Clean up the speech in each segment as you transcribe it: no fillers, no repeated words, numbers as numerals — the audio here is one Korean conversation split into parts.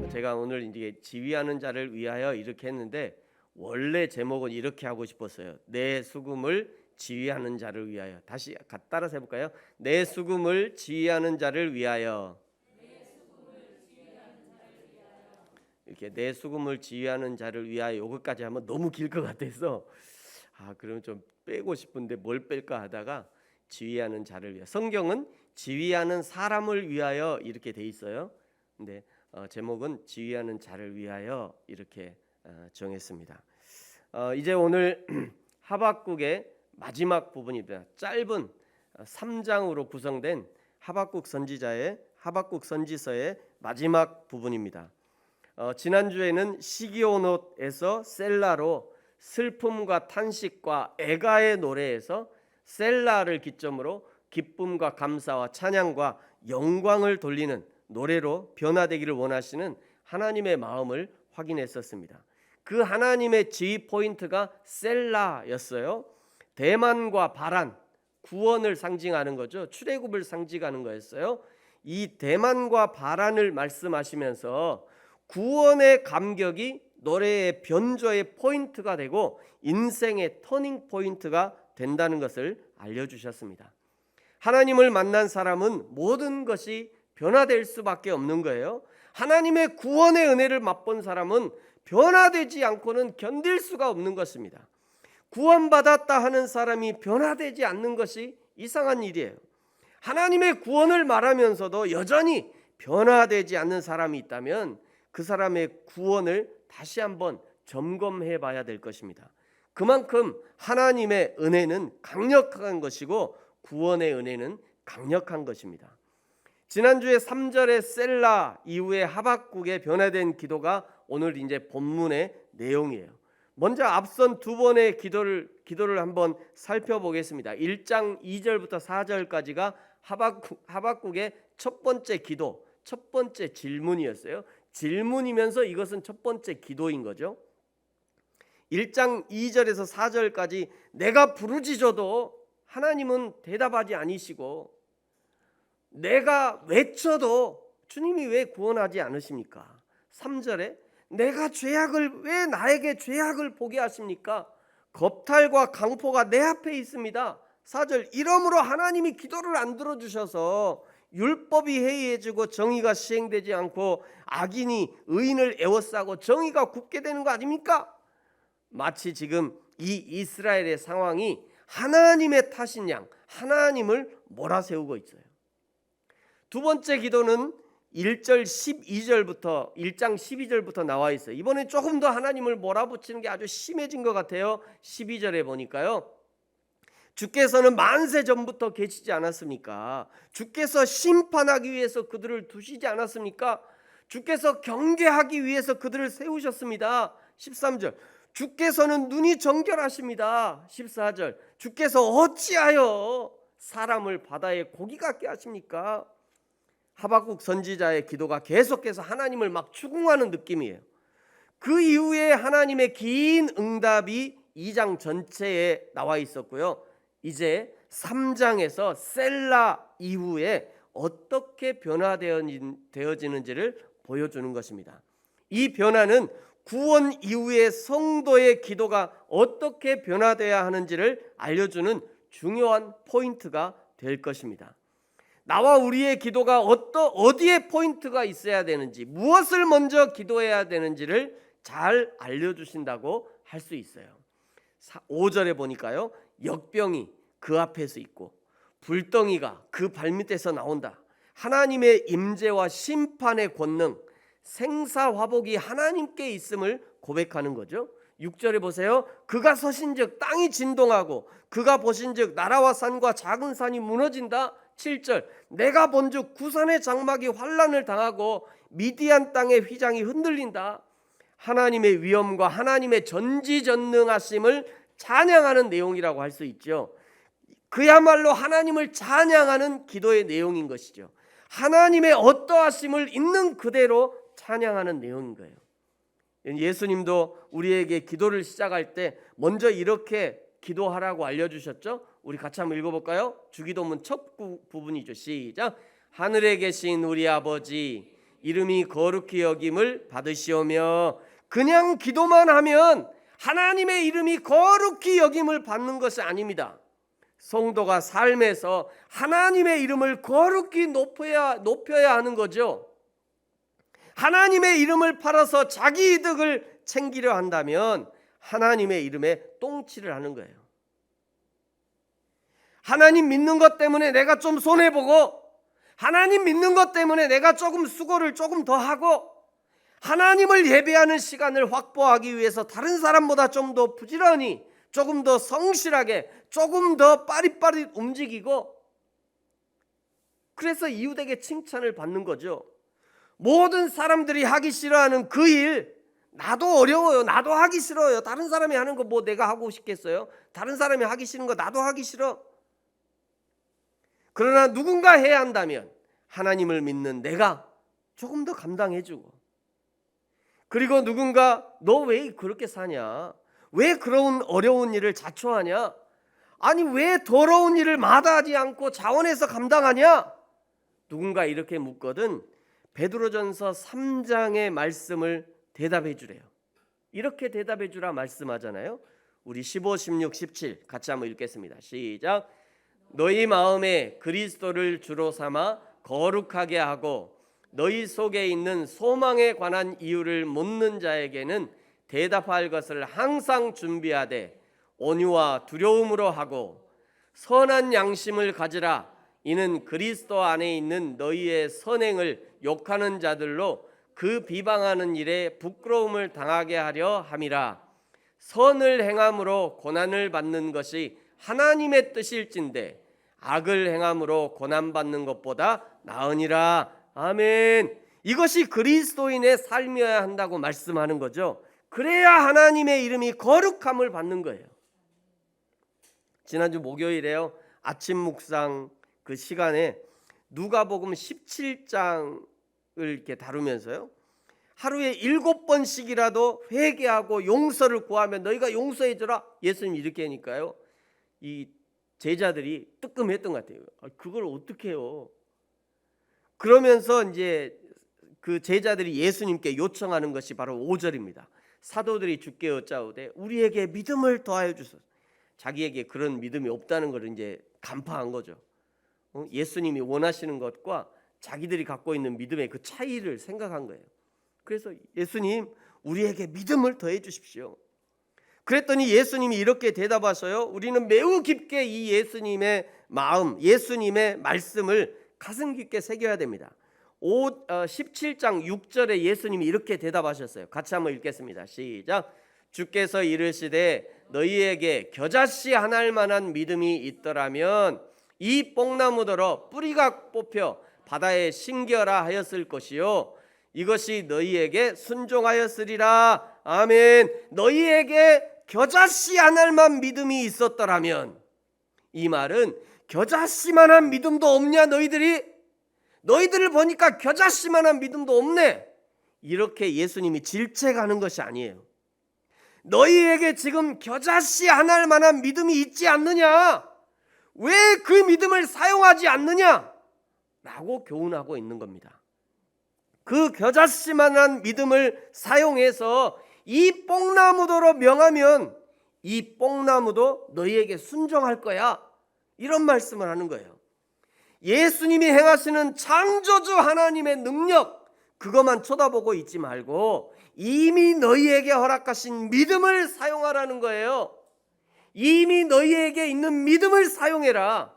제가 오늘 이제 지휘하는 자를 위하여 이렇게 했는데 원래 제목은 이렇게 하고 싶었어요. 내 수금을 지휘하는 자를 위하여. 다시 따라서 해볼까요? 내 수금을 지휘하는 자를 위하여. 이렇게 내 수금을 지휘하는 자를 위하여 요것까지 하면 너무 길 것 같아서 그러면 좀 빼고 싶은데 뭘 뺄까 하다가 지휘하는 자를 위하여. 성경은 지휘하는 사람을 위하여 이렇게 돼 있어요. 근데 제목은 지휘하는 자를 위하여 이렇게 정했습니다. 이제 오늘 하박국의 마지막 부분입니다. 짧은 3장으로 구성된 하박국 선지서의 마지막 부분입니다. 지난주에는 시기오롯에서 셀라로 슬픔과 탄식과 애가의 노래에서 셀라를 기점으로 기쁨과 감사와 찬양과 영광을 돌리는 노래로 변화되기를 원하시는 하나님의 마음을 확인했었습니다. 그 하나님의 지휘 포인트가 셀라였어요. 대만과 바란, 구원을 상징하는 거죠. 출애굽을 상징하는 거였어요. 이 대만과 바란을 말씀하시면서 구원의 감격이 노래의 변조의 포인트가 되고 인생의 터닝 포인트가 된다는 것을 알려주셨습니다. 하나님을 만난 사람은 모든 것이 변화될 수밖에 없는 거예요. 하나님의 구원의 은혜를 맛본 사람은 변화되지 않고는 견딜 수가 없는 것입니다. 구원받았다 하는 사람이 변화되지 않는 것이 이상한 일이에요. 하나님의 구원을 말하면서도 여전히 변화되지 않는 사람이 있다면 그 사람의 구원을 다시 한번 점검해 봐야 될 것입니다. 그만큼 하나님의 은혜는 강력한 것이고 구원의 은혜는 강력한 것입니다. 지난주에 3절의 셀라 이후에 하박국의 변화된 기도가 오늘 이제 본문의 내용이에요. 먼저 앞선 두 번의 기도를 한번 살펴보겠습니다. 1장 2절부터 4절까지가 하박국의 첫 번째 기도, 첫 번째 질문이었어요. 질문이면서 이것은 첫 번째 기도인 거죠. 1장 2절에서 4절까지 내가 부르짖어도 하나님은 대답하지 않으시고 내가 외쳐도 주님이 왜 구원하지 않으십니까? 3절에 내가 왜 나에게 죄악을 보게 하십니까? 겁탈과 강포가 내 앞에 있습니다. 4절 이러므로 하나님이 기도를 안 들어주셔서 율법이 해이해지고 정의가 시행되지 않고 악인이 의인을 에워싸고 정의가 굽게 되는 거 아닙니까? 마치 지금 이 이스라엘의 상황이 하나님의 탓인 양 하나님을 몰아세우고 있어요. 두 번째 기도는 1장 12절부터 나와 있어요. 이번에 조금 더 하나님을 몰아붙이는 게 아주 심해진 것 같아요. 12절에 보니까요. 주께서는 만세 전부터 계시지 않았습니까? 주께서 심판하기 위해서 그들을 두시지 않았습니까? 주께서 경계하기 위해서 그들을 세우셨습니다. 13절 주께서는 눈이 정결하십니다. 14절 주께서 어찌하여 사람을 바다에 고기 같게 하십니까? 하박국 선지자의 기도가 계속해서 하나님을 막 추궁하는 느낌이에요. 그 이후에 하나님의 긴 응답이 2장 전체에 나와 있었고요. 이제 3장에서 셀라 이후에 어떻게 변화되어지는지를 보여주는 것입니다. 이 변화는 구원 이후의 성도의 기도가 어떻게 변화되어야 하는지를 알려주는 중요한 포인트가 될 것입니다. 나와 우리의 기도가 어디에 포인트가 있어야 되는지, 무엇을 먼저 기도해야 되는지를 잘 알려주신다고 할 수 있어요. 5절에 보니까요, 역병이 그 앞에서 있고 불덩이가 그 발밑에서 나온다. 하나님의 임재와 심판의 권능, 생사화복이 하나님께 있음을 고백하는 거죠. 6절에 보세요. 그가 서신즉 땅이 진동하고 그가 보신즉 나라와 산과 작은 산이 무너진다. 7절 내가 본즉 구산의 장막이 환란을 당하고 미디안 땅의 휘장이 흔들린다. 하나님의 위엄과 하나님의 전지전능하심을 찬양하는 내용이라고 할 수 있죠. 그야말로 하나님을 찬양하는 기도의 내용인 것이죠. 하나님의 어떠하심을 있는 그대로 찬양하는 내용인 거예요. 예수님도 우리에게 기도를 시작할 때 먼저 이렇게 기도하라고 알려주셨죠. 우리 같이 한번 읽어볼까요? 주기도문 첫 부분이죠. 시작. 하늘에 계신 우리 아버지 이름이 거룩히 여김을 받으시오며. 그냥 기도만 하면 하나님의 이름이 거룩히 여김을 받는 것이 아닙니다. 성도가 삶에서 하나님의 이름을 거룩히 높여야 하는 거죠. 하나님의 이름을 팔아서 자기 이득을 챙기려 한다면 하나님의 이름에 똥칠을 하는 거예요. 하나님 믿는 것 때문에 내가 좀 손해보고, 하나님 믿는 것 때문에 내가 조금 수고를 조금 더 하고, 하나님을 예배하는 시간을 확보하기 위해서 다른 사람보다 좀 더 부지런히, 조금 더 성실하게, 조금 더 빠릿빠릿 움직이고, 그래서 이웃에게 칭찬을 받는 거죠. 모든 사람들이 하기 싫어하는 그 일, 나도 어려워요. 나도 하기 싫어요. 다른 사람이 하는 거 뭐 내가 하고 싶겠어요? 다른 사람이 하기 싫은 거 나도 하기 싫어. 그러나 누군가 해야 한다면 하나님을 믿는 내가 조금 더 감당해주고, 그리고 누군가 너 왜 그렇게 사냐? 왜 그런 어려운 일을 자초하냐? 아니 왜 더러운 일을 마다하지 않고 자원해서 감당하냐? 누군가 이렇게 묻거든 베드로전서 3장의 말씀을 대답해 주래요. 이렇게 대답해 주라 말씀하잖아요. 우리 15, 16, 17 같이 한번 읽겠습니다. 시작. 너희 마음에 그리스도를 주로 삼아 거룩하게 하고 너희 속에 있는 소망에 관한 이유를 묻는 자에게는 대답할 것을 항상 준비하되 온유와 두려움으로 하고 선한 양심을 가지라. 이는 그리스도 안에 있는 너희의 선행을 욕하는 자들로 그 비방하는 일에 부끄러움을 당하게 하려 함이라. 선을 행함으로 고난을 받는 것이 하나님의 뜻일진데 악을 행함으로 고난받는 것보다 나으니라. 아멘. 이것이 그리스도인의 삶이어야 한다고 말씀하는 거죠. 그래야 하나님의 이름이 거룩함을 받는 거예요. 지난주 목요일에요, 아침 묵상 그 시간에 누가복음 17장을 이렇게 다루면서요, 하루에 7번씩이라도 회개하고 용서를 구하면 너희가 용서해 주라. 예수님 이렇게 하니까요, 이 제자들이 뜨끔했던 것 같아요. 그걸 어떻게 해요? 그러면서 이제 그 제자들이 예수님께 요청하는 것이 바로 5절입니다. 사도들이 주께 여짜오되 우리에게 믿음을 더하여 주소서. 자기에게 그런 믿음이 없다는 걸 이제 간파한 거죠. 예수님이 원하시는 것과 자기들이 갖고 있는 믿음의 그 차이를 생각한 거예요. 그래서 예수님 우리에게 믿음을 더해 주십시오. 그랬더니 예수님이 이렇게 대답하셔요. 우리는 매우 깊게 이 예수님의 마음, 예수님의 말씀을 가슴 깊게 새겨야 됩니다. 17장 6절에 예수님이 이렇게 대답하셨어요. 같이 한번 읽겠습니다. 시작. 주께서 이르시되 너희에게 겨자씨 하나일 만한 믿음이 있더라면 이 뽕나무더러 뿌리가 뽑혀 바다에 심겨라 하였을 것이요 이것이 너희에게 순종하였으리라. 아멘. 너희에게 겨자씨 하나만 믿음이 있었더라면, 이 말은 겨자씨만한 믿음도 없냐 너희들을 보니까 겨자씨만한 믿음도 없네, 이렇게 예수님이 질책하는 것이 아니에요. 너희에게 지금 겨자씨 하나일 만한 믿음이 있지 않느냐, 왜 그 믿음을 사용하지 않느냐 라고 교훈하고 있는 겁니다. 그 겨자씨만한 믿음을 사용해서 이 뽕나무도로 명하면 이 뽕나무도 너희에게 순종할 거야, 이런 말씀을 하는 거예요. 예수님이 행하시는 창조주 하나님의 능력, 그것만 쳐다보고 있지 말고 이미 너희에게 허락하신 믿음을 사용하라는 거예요. 이미 너희에게 있는 믿음을 사용해라.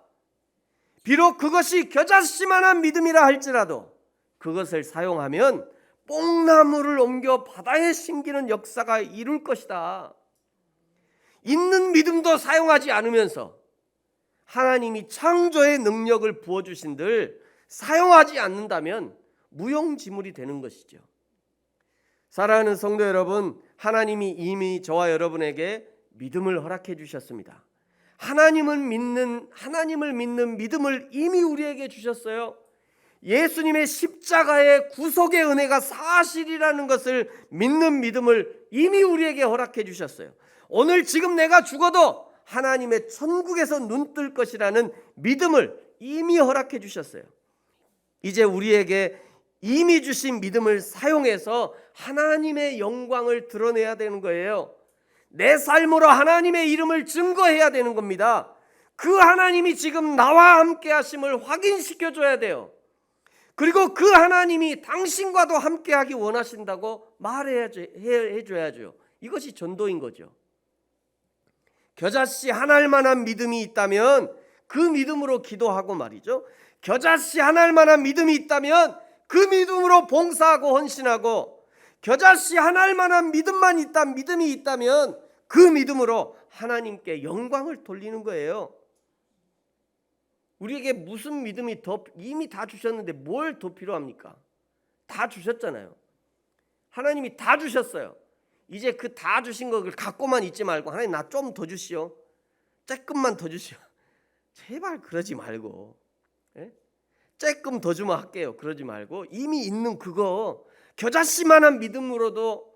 비록 그것이 겨자씨만한 믿음이라 할지라도 그것을 사용하면 뽕나무를 옮겨 바다에 심기는 역사가 이룰 것이다. 있는 믿음도 사용하지 않으면서 하나님이 창조의 능력을 부어주신들 사용하지 않는다면 무용지물이 되는 것이죠. 사랑하는 성도 여러분, 하나님이 이미 저와 여러분에게 믿음을 허락해 주셨습니다. 하나님을 믿는 믿음을 이미 우리에게 주셨어요. 예수님의 십자가의 구속의 은혜가 사실이라는 것을 믿는 믿음을 이미 우리에게 허락해 주셨어요. 오늘 지금 내가 죽어도 하나님의 천국에서 눈뜰 것이라는 믿음을 이미 허락해 주셨어요. 이제 우리에게 이미 주신 믿음을 사용해서 하나님의 영광을 드러내야 되는 거예요. 내 삶으로 하나님의 이름을 증거해야 되는 겁니다. 그 하나님이 지금 나와 함께 하심을 확인시켜 줘야 돼요. 그리고 그 하나님이 당신과도 함께 하기 원하신다고 해줘야죠. 이것이 전도인 거죠. 겨자씨 하나일 만한 믿음이 있다면 그 믿음으로 기도하고 말이죠. 겨자씨 하나일 만한 믿음이 있다면 그 믿음으로 봉사하고 헌신하고, 겨자씨 하나일 만한 믿음이 있다면 그 믿음으로 하나님께 영광을 돌리는 거예요. 우리에게 무슨 믿음이 더 이미 다 주셨는데 뭘 더 필요합니까? 다 주셨잖아요. 하나님이 다 주셨어요. 이제 그 다 주신 걸 갖고만 있지 말고, 하나님 나 좀 더 주시오. 조금만 더 주시오. 제발 그러지 말고, 조금 더 주면 할게요. 그러지 말고 이미 있는 그거 겨자씨만한 믿음으로도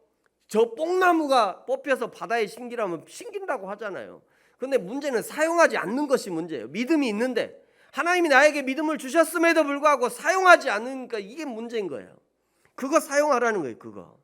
저 뽕나무가 뽑혀서 바다에 심기라면 심긴다고 하잖아요. 그런데 문제는 사용하지 않는 것이 문제예요. 믿음이 있는데 하나님이 나에게 믿음을 주셨음에도 불구하고 사용하지 않으니까 이게 문제인 거예요. 그거 사용하라는 거예요. 그거.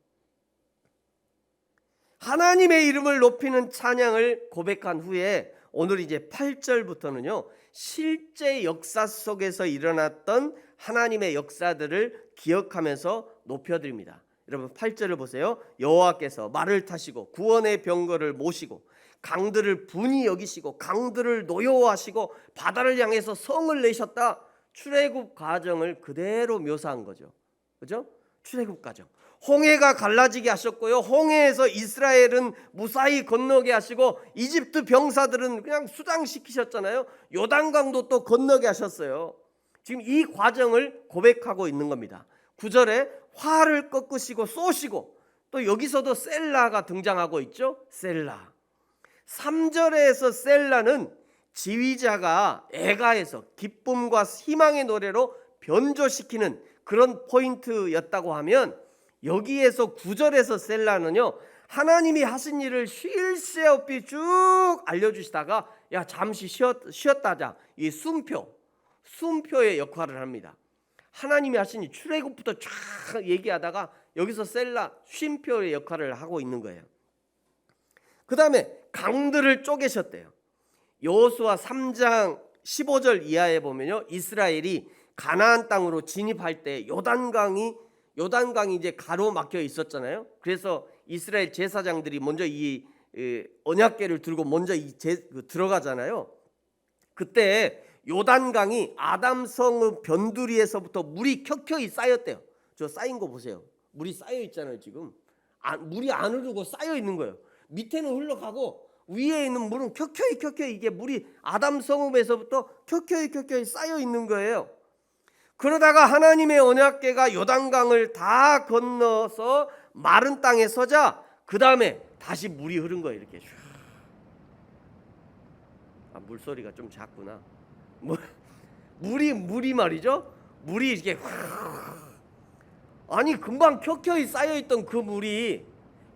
하나님의 이름을 높이는 찬양을 고백한 후에 오늘 이제 8절부터는요, 실제 역사 속에서 일어났던 하나님의 역사들을 기억하면서 높여드립니다. 여러분 8절을 보세요. 여호와께서 말을 타시고 구원의 병거를 모시고 강들을 분이 여기시고 강들을 노여워하시고 바다를 향해서 성을 내셨다. 출애굽 과정을 그대로 묘사한 거죠. 그죠? 출애굽 과정. 홍해가 갈라지게 하셨고요. 홍해에서 이스라엘은 무사히 건너게 하시고 이집트 병사들은 그냥 수장시키셨잖아요. 요단강도 또 건너게 하셨어요. 지금 이 과정을 고백하고 있는 겁니다. 9절에 활을 꺾으시고 쏘시고, 또 여기서도 셀라가 등장하고 있죠. 셀라. 3절에서 셀라는 지휘자가 애가에서 기쁨과 희망의 노래로 변조시키는 그런 포인트였다고 하면, 여기에서 9절에서 셀라는요, 하나님이 하신 일을 쉴 새 없이 쭉 알려주시다가 야 잠시 쉬었다 하자, 이 숨표의 역할을 합니다. 하나님이 하신 일 출애굽부터 쫙 얘기하다가 여기서 셀라 쉼표의 역할을 하고 있는 거예요. 그 다음에 강들을 쪼개셨대요. 여호수아 3장 15절 이하에 보면요, 이스라엘이 가나안 땅으로 진입할 때 요단강이 이제 가로막혀 있었잖아요. 그래서 이스라엘 제사장들이 먼저 이 언약궤를 들고 먼저 들어가잖아요. 그때 요단강이 아담성의 변두리에서부터 물이 켜켜이 쌓였대요. 저 쌓인 거 보세요. 물이 쌓여 있잖아요. 지금 물이 안 흐르고 쌓여 있는 거예요. 밑에는 흘러가고 위에 있는 물은 켜켜이 이게 물이 아담성읍에서부터 켜켜이 쌓여 있는 거예요. 그러다가 하나님의 언약궤가 요단강을 다 건너서 마른 땅에 서자 그 다음에 다시 물이 흐른 거예요. 이렇게. 물소리가 좀 작구나. 물이 말이죠. 물이 이렇게 아니 금방 켜켜이 쌓여있던 그 물이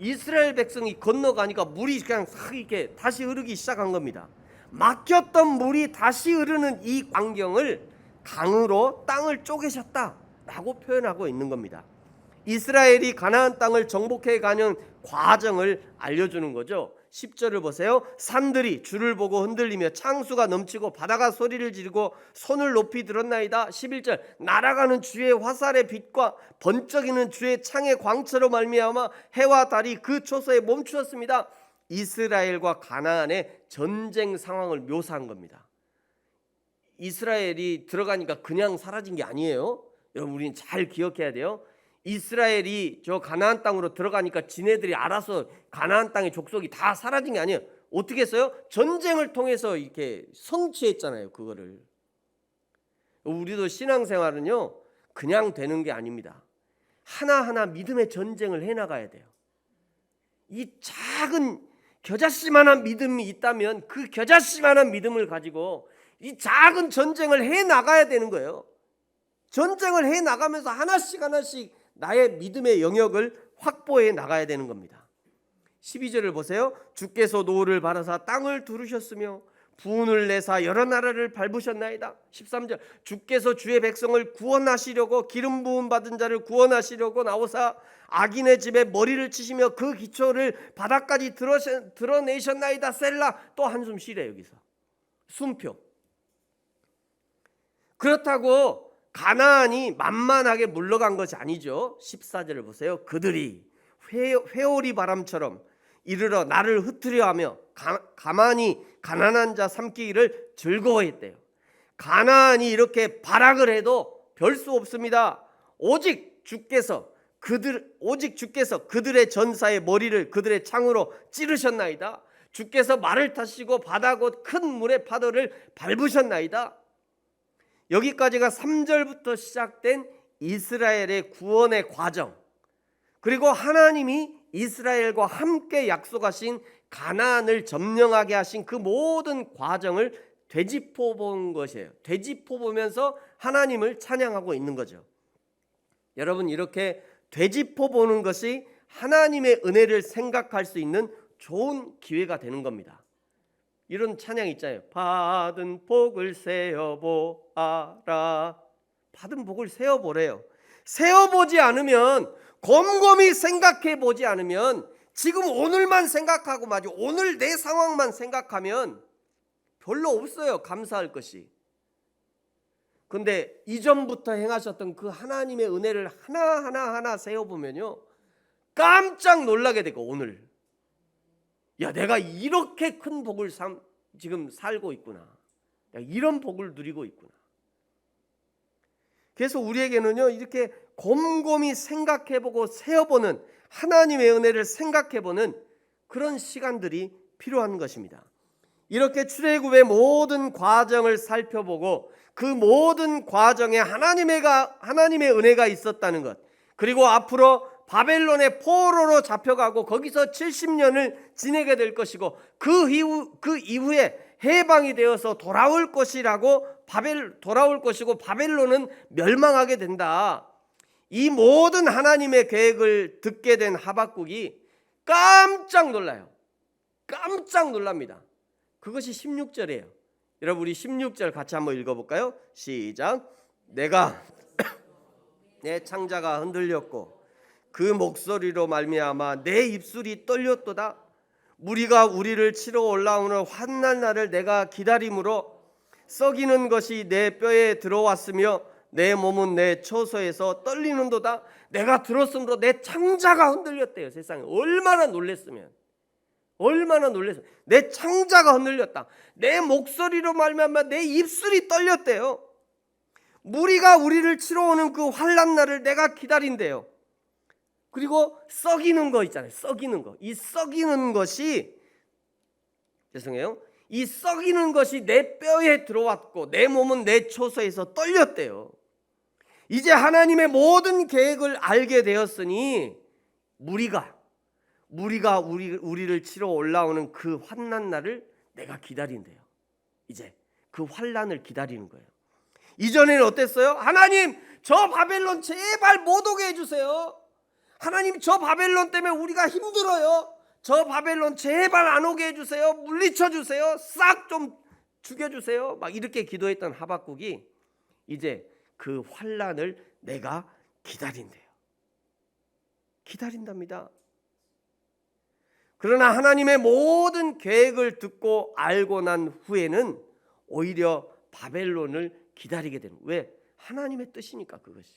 이스라엘 백성이 건너가니까 물이 그냥 이렇게 다시 흐르기 시작한 겁니다. 막혔던 물이 다시 흐르는 이 광경을 강으로 땅을 쪼개셨다라고 표현하고 있는 겁니다. 이스라엘이 가나안 땅을 정복해 가는 과정을 알려주는 거죠. 10절을 보세요. 산들이 주를 보고 흔들리며 창수가 넘치고 바다가 소리를 지르고 손을 높이 들었나이다. 11절 날아가는 주의 화살의 빛과 번쩍이는 주의 창의 광채로 말미암아 해와 달이 그 초서에 멈추었습니다. 이스라엘과 가나안의 전쟁 상황을 묘사한 겁니다. 이스라엘이 들어가니까 그냥 사라진 게 아니에요. 여러분 우리는 잘 기억해야 돼요. 이스라엘이 저 가나안 땅으로 들어가니까 지네들이 알아서 가나안 땅의 족속이 다 사라진 게 아니에요. 어떻게 했어요? 전쟁을 통해서 이렇게 성취했잖아요. 그거를. 우리도 신앙생활은요 그냥 되는 게 아닙니다. 하나하나 믿음의 전쟁을 해나가야 돼요. 이 작은 겨자씨만한 믿음이 있다면 그 겨자씨만한 믿음을 가지고 이 작은 전쟁을 해나가야 되는 거예요. 전쟁을 해나가면서 하나씩 나의 믿음의 영역을 확보해 나가야 되는 겁니다. 12절을 보세요. 주께서 노를 바라사 땅을 두르셨으며 분을 내사 여러 나라를 밟으셨나이다. 13절 주께서 주의 백성을 구원하시려고 기름 부음 받은 자를 구원하시려고 나오사 악인의 집에 머리를 치시며 그 기초를 바닥까지 드러내셨나이다. 셀라. 또 한숨 쉬래. 여기서 숨표. 그렇다고 가나안이 만만하게 물러간 것이 아니죠. 14절을 보세요. 그들이 회오리 바람처럼 이르러 나를 흩으려 하며 가만히 가난한 자 삼키기를 즐거워했대요. 가나안이 이렇게 발악을 해도 별 수 없습니다. 오직 주께서 그들의 전사의 머리를 그들의 창으로 찌르셨나이다. 주께서 말을 타시고 바다 곧 큰 물의 파도를 밟으셨나이다. 여기까지가 3절부터 시작된 이스라엘의 구원의 과정, 그리고 하나님이 이스라엘과 함께 약속하신 가나안을 점령하게 하신 그 모든 과정을 되짚어 본 것이에요. 되짚어 보면서 하나님을 찬양하고 있는 거죠. 여러분, 이렇게 되짚어 보는 것이 하나님의 은혜를 생각할 수 있는 좋은 기회가 되는 겁니다. 이런 찬양 있잖아요. 받은 복을 세어보아라. 받은 복을 세어보래요. 세어보지 않으면, 곰곰이 생각해 보지 않으면, 지금 오늘만 생각하고 마지 오늘 내 상황만 생각하면 별로 없어요. 감사할 것이. 근데 이전부터 행하셨던 그 하나님의 은혜를 하나하나 세어보면요, 깜짝 놀라게 되고, 오늘 야, 내가 이렇게 큰 복을 지금 살고 있구나. 야, 이런 복을 누리고 있구나. 그래서 우리에게는요, 이렇게 곰곰이 생각해보고 세어보는, 하나님의 은혜를 생각해보는 그런 시간들이 필요한 것입니다. 이렇게 출애굽의 모든 과정을 살펴보고 그 모든 과정에 하나님의 은혜가 있었다는 것, 그리고 앞으로 바벨론의 포로로 잡혀가고 거기서 70년을 지내게 될 것이고 그 이후에 해방이 되어서 돌아올 것이고 바벨론은 멸망하게 된다. 이 모든 하나님의 계획을 듣게 된 하박국이 깜짝 놀라요. 깜짝 놀랍니다. 그것이 16절이에요. 여러분, 우리 16절 같이 한번 읽어볼까요? 시작. 내가 내 창자가 흔들렸고 그 목소리로 말미암아 내 입술이 떨렸도다. 무리가 우리를 치러 올라오는 환난 날을 내가 기다림으로 썩이는 것이 내 뼈에 들어왔으며 내 몸은 내 처소에서 떨리는도다. 내가 들었으므로 내 창자가 흔들렸대요. 세상에 얼마나 놀랬으면, 내 창자가 흔들렸다. 내 목소리로 말미암아 내 입술이 떨렸대요. 무리가 우리를 치러 오는 그 환난 날을 내가 기다린대요. 그리고 썩이는 거 있잖아요. 썩이는 거. 이 썩이는 것이 내 뼈에 들어왔고 내 몸은 내 처소에서 떨렸대요. 이제 하나님의 모든 계획을 알게 되었으니 무리가 우리를 치러 올라오는 그 환난 날을 내가 기다린대요. 이제 그 환난을 기다리는 거예요. 이전에는 어땠어요? 하나님, 저 바벨론 제발 못 오게 해주세요. 하나님, 저 바벨론 때문에 우리가 힘들어요. 저 바벨론 제발 안 오게 해주세요. 물리쳐 주세요. 싹 좀 죽여주세요. 막 이렇게 기도했던 하박국이 이제 그 환난을 내가 기다린대요. 기다린답니다. 그러나 하나님의 모든 계획을 듣고 알고 난 후에는 오히려 바벨론을 기다리게 되는, 왜? 하나님의 뜻이니까. 그것이.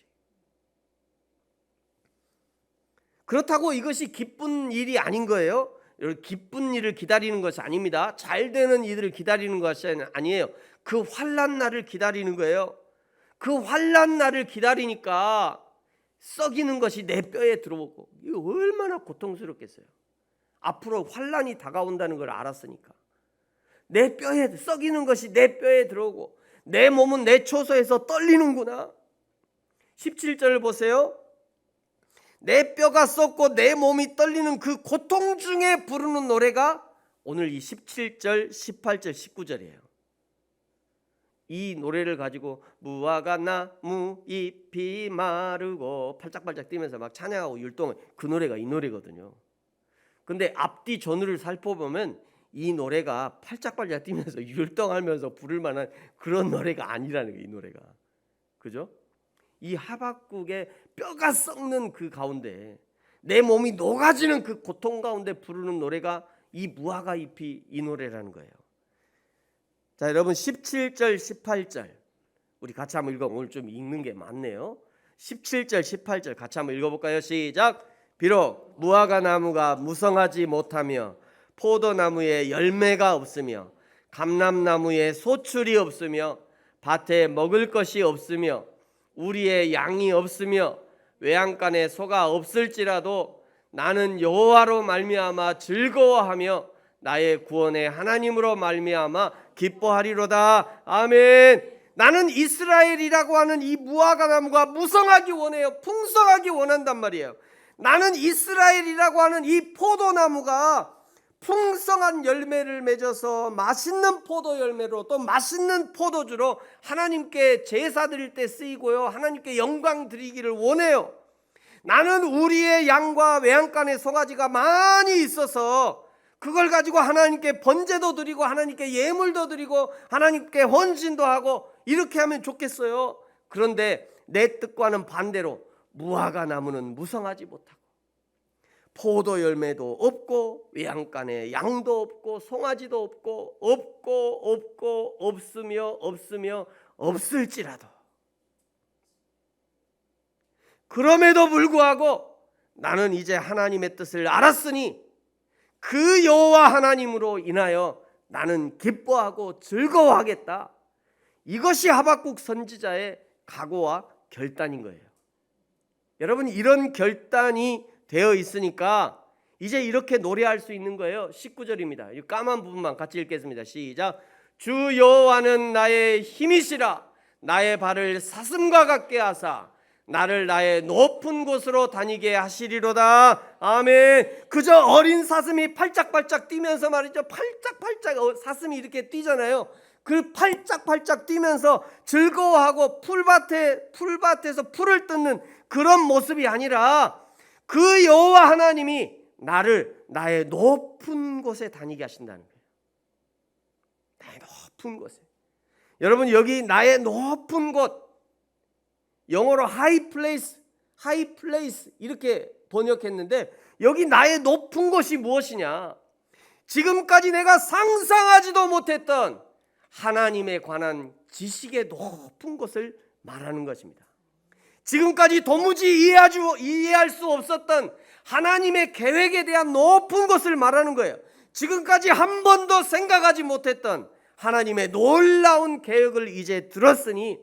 그렇다고 이것이 기쁜 일이 아닌 거예요. 기쁜 일을 기다리는 것이 아닙니다. 잘 되는 일을 기다리는 것이 아니에요. 그 환난 날을 기다리는 거예요. 그 환난 날을 기다리니까 썩이는 것이 내 뼈에 들어오고, 이거 얼마나 고통스럽겠어요. 앞으로 환난이 다가온다는 걸 알았으니까. 내 뼈에 썩이는 것이 내 뼈에 들어오고 내 몸은 내 처소에서 떨리는구나. 17절을 보세요. 내 뼈가 썩고 내 몸이 떨리는 그 고통 중에 부르는 노래가 오늘 이 17절, 18절, 19절이에요. 이 노래를 가지고 무화과 나무 잎이 마르고 팔짝팔짝 뛰면서 막 찬양하고 율동을, 그 노래가 이 노래거든요. 근데 앞뒤 전후를 살펴보면 이 노래가 팔짝팔짝 뛰면서 율동하면서 부를 만한 그런 노래가 아니라는 거예요. 이 노래가. 그죠? 이 하박국의 뼈가 썩는 그 가운데, 내 몸이 녹아지는 그 고통 가운데 부르는 노래가 이 무화과 잎이 이 노래라는 거예요. 자, 여러분 17절 18절 우리 같이 한번 읽어. 오늘 좀 읽는 게 많네요. 17절 18절 같이 한번 읽어볼까요? 시작. 비록 무화과 나무가 무성하지 못하며 포도나무에 열매가 없으며 감람나무에 소출이 없으며 밭에 먹을 것이 없으며 우리의 양이 없으며 외양간에 소가 없을지라도 나는 여호와로 말미암아 즐거워하며 나의 구원의 하나님으로 말미암아 기뻐하리로다. 아멘. 나는 이스라엘이라고 하는 이 무화과 나무가 무성하기 원해요. 풍성하기 원한단 말이에요. 나는 이스라엘이라고 하는 이 포도나무가 풍성한 열매를 맺어서 맛있는 포도 열매로 또 맛있는 포도주로 하나님께 제사 드릴 때 쓰이고요, 하나님께 영광 드리기를 원해요. 나는 우리의 양과 외양간의 송아지가 많이 있어서 그걸 가지고 하나님께 번제도 드리고 하나님께 예물도 드리고 하나님께 헌신도 하고 이렇게 하면 좋겠어요. 그런데 내 뜻과는 반대로 무화과 나무는 무성하지 못하고 포도 열매도 없고 외양간에 양도 없고 송아지도 없고 없으며 없을지라도, 그럼에도 불구하고 나는 이제 하나님의 뜻을 알았으니 그 여호와 하나님으로 인하여 나는 기뻐하고 즐거워하겠다. 이것이 하박국 선지자의 각오와 결단인 거예요. 여러분, 이런 결단이 되어 있으니까 이제 이렇게 노래할 수 있는 거예요. 19절입니다. 이 까만 부분만 같이 읽겠습니다. 시작. 주 여호와는 나의 힘이시라. 나의 발을 사슴과 같게 하사 나를 나의 높은 곳으로 다니게 하시리로다. 아멘. 그저 어린 사슴이 팔짝팔짝 뛰면서 말이죠. 팔짝팔짝 사슴이 이렇게 뛰잖아요. 그 팔짝팔짝 뛰면서 즐거워하고 풀밭에서 풀을 뜯는 그런 모습이 아니라 그 여호와 하나님이 나를 나의 높은 곳에 다니게 하신다는 거예요. 나의 높은 곳에. 여러분, 여기 나의 높은 곳, 영어로 high place 이렇게 번역했는데, 여기 나의 높은 곳이 무엇이냐? 지금까지 내가 상상하지도 못했던 하나님에 관한 지식의 높은 곳을 말하는 것입니다. 지금까지 도무지 이해할 수 없었던 하나님의 계획에 대한 높은 것을 말하는 거예요. 지금까지 한 번도 생각하지 못했던 하나님의 놀라운 계획을 이제 들었으니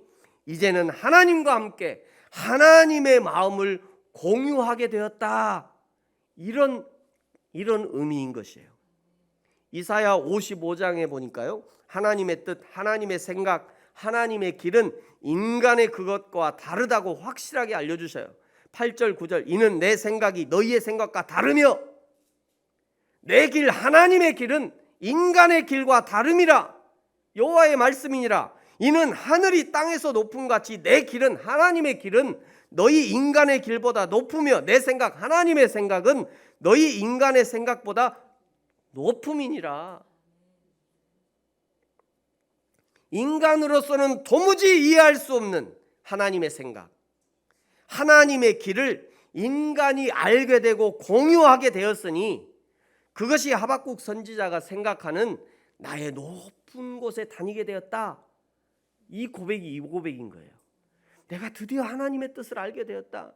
이제는 하나님과 함께 하나님의 마음을 공유하게 되었다. 이런 의미인 것이에요. 이사야 55장에 보니까요, 하나님의 뜻, 하나님의 생각, 하나님의 길은 인간의 그것과 다르다고 확실하게 알려주셔요. 8절 9절 이는 내 생각이 너희의 생각과 다르며 내 길 하나님의 길은 인간의 길과 다름이라. 여호와의 말씀이니라. 이는 하늘이 땅에서 높음 같이 내 길은 하나님의 길은 너희 인간의 길보다 높으며 내 생각 하나님의 생각은 너희 인간의 생각보다 높음이니라. 인간으로서는 도무지 이해할 수 없는 하나님의 생각, 하나님의 길을 인간이 알게 되고 공유하게 되었으니 그것이 하박국 선지자가 생각하는 나의 높은 곳에 다니게 되었다. 이 고백인 거예요. 내가 드디어 하나님의 뜻을 알게 되었다.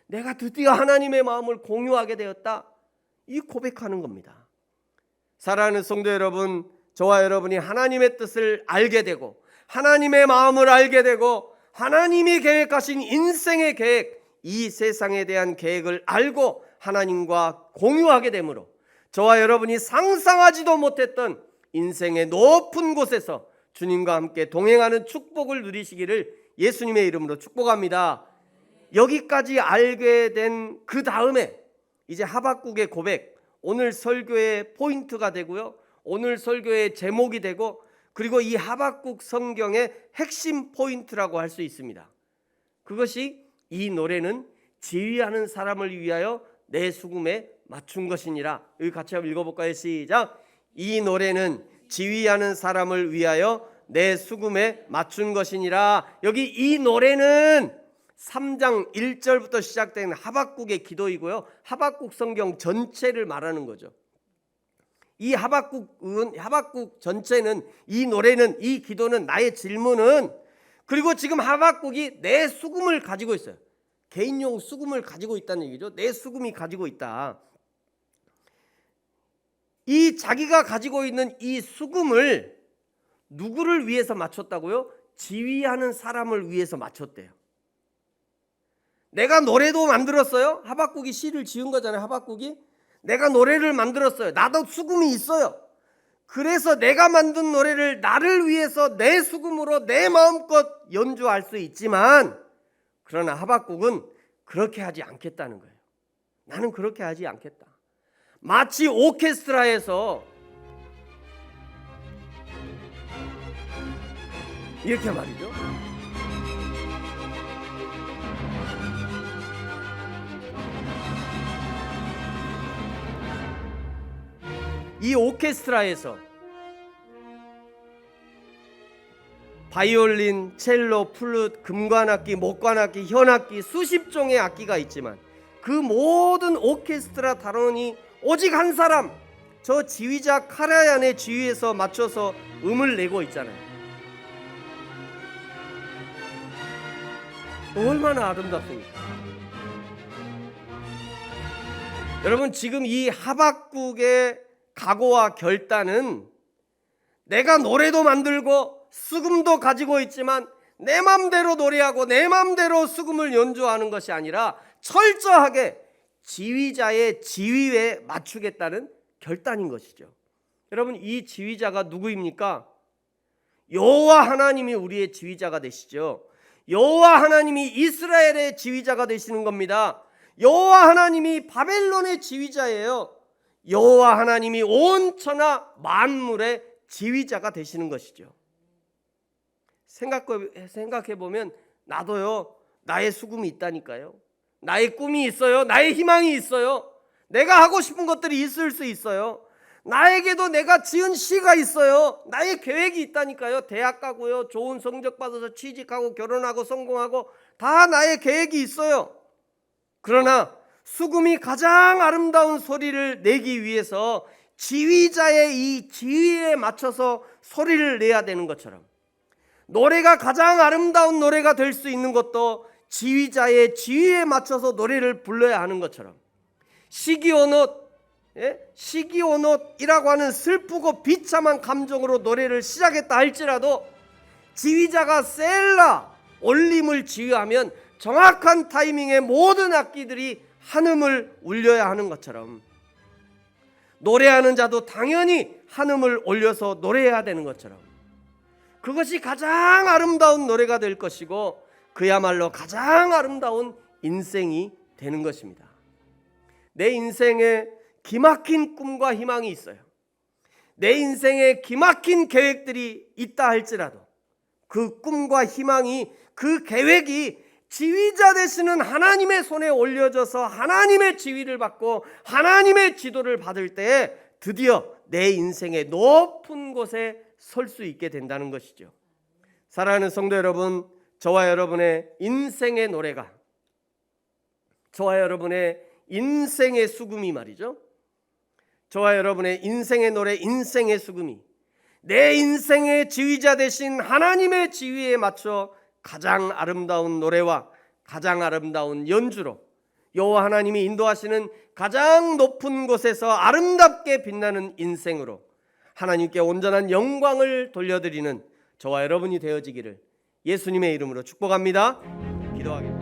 내가 드디어 하나님의 마음을 공유하게 되었다. 이 고백하는 겁니다. 사랑하는 성도 여러분, 저와 여러분이 하나님의 뜻을 알게 되고 하나님의 마음을 알게 되고 하나님이 계획하신 인생의 계획, 이 세상에 대한 계획을 알고 하나님과 공유하게 되므로 저와 여러분이 상상하지도 못했던 인생의 높은 곳에서 주님과 함께 동행하는 축복을 누리시기를 예수님의 이름으로 축복합니다. 여기까지 알게 된 그 다음에 이제 하박국의 고백, 오늘 설교의 포인트가 되고요, 오늘 설교의 제목이 되고, 그리고 이 하박국 성경의 핵심 포인트라고 할 수 있습니다. 그것이 이 노래는 지휘하는 사람을 위하여 내 수금에 맞춘 것이니라. 여기 같이 한번 읽어볼까요? 시작. 이 노래는 지휘하는 사람을 위하여 내 수금에 맞춘 것이니라. 여기 이 노래는 3장 1절부터 시작된 하박국의 기도이고요, 하박국 성경 전체를 말하는 거죠. 이 하박국 전체는, 이 노래는, 이 기도는, 나의 질문은, 그리고 지금 하박국이 내 수금을 가지고 있어요. 개인용 수금을 가지고 있다는 얘기죠. 내 수금이 가지고 있다. 이 자기가 가지고 있는 이 수금을 누구를 위해서 맞췄다고요? 지휘하는 사람을 위해서 맞췄대요. 내가 노래도 만들었어요. 하박국이 시를 지은 거잖아요. 하박국이 내가 노래를 만들었어요. 나도 수금이 있어요. 그래서 내가 만든 노래를 나를 위해서 내 수금으로 내 마음껏 연주할 수 있지만, 그러나 하박국은 그렇게 하지 않겠다는 거예요. 나는 그렇게 하지 않겠다. 마치 오케스트라에서 이렇게 말이죠. 이 오케스트라에서 바이올린, 첼로, 플룻, 금관악기, 목관악기, 현악기, 수십 종의 악기가 있지만 그 모든 오케스트라 단원이 오직 한 사람, 저 지휘자 카라얀의 지휘에서 맞춰서 음을 내고 있잖아요. 얼마나 아름답습니까? 여러분, 지금 이 하박국의 각오와 결단은 내가 노래도 만들고 수금도 가지고 있지만 내 맘대로 노래하고 내 맘대로 수금을 연주하는 것이 아니라 철저하게 지휘자의 지휘에 맞추겠다는 결단인 것이죠. 여러분, 이 지휘자가 누구입니까? 여호와 하나님이 우리의 지휘자가 되시죠. 여호와 하나님이 이스라엘의 지휘자가 되시는 겁니다. 여호와 하나님이 바벨론의 지휘자예요. 여호와 하나님이 온 천하 만물의 지휘자가 되시는 것이죠. 생각해 보면 나도요, 나의 수금이 있다니까요. 나의 꿈이 있어요. 나의 희망이 있어요. 내가 하고 싶은 것들이 있을 수 있어요. 나에게도 내가 지은 시가 있어요. 나의 계획이 있다니까요. 대학 가고요, 좋은 성적 받아서 취직하고 결혼하고 성공하고 다 나의 계획이 있어요. 그러나 수금이 가장 아름다운 소리를 내기 위해서 지휘자의 이 지휘에 맞춰서 소리를 내야 되는 것처럼, 노래가 가장 아름다운 노래가 될 수 있는 것도 지휘자의 지휘에 맞춰서 노래를 불러야 하는 것처럼, 시기오롯이라고 하는 슬프고 비참한 감정으로 노래를 시작했다 할지라도 지휘자가 셀라, 올림을 지휘하면 정확한 타이밍에 모든 악기들이 한음을 울려야 하는 것처럼, 노래하는 자도 당연히 한음을 올려서 노래해야 되는 것처럼, 그것이 가장 아름다운 노래가 될 것이고 그야말로 가장 아름다운 인생이 되는 것입니다. 내 인생에 기막힌 꿈과 희망이 있어요. 내 인생에 기막힌 계획들이 있다 할지라도 그 꿈과 희망이, 그 계획이 지휘자 되시는 하나님의 손에 올려져서 하나님의 지휘를 받고 하나님의 지도를 받을 때 드디어 내 인생의 높은 곳에 설 수 있게 된다는 것이죠. 사랑하는 성도 여러분, 저와 여러분의 인생의 노래가, 저와 여러분의 인생의 수금이 말이죠, 저와 여러분의 인생의 노래, 인생의 수금이 내 인생의 지휘자 되신 하나님의 지휘에 맞춰 가장 아름다운 노래와 가장 아름다운 연주로 여호와 하나님이 인도하시는 가장 높은 곳에서 아름답게 빛나는 인생으로 하나님께 온전한 영광을 돌려드리는 저와 여러분이 되어지기를 예수님의 이름으로 축복합니다. 기도하겠습니다.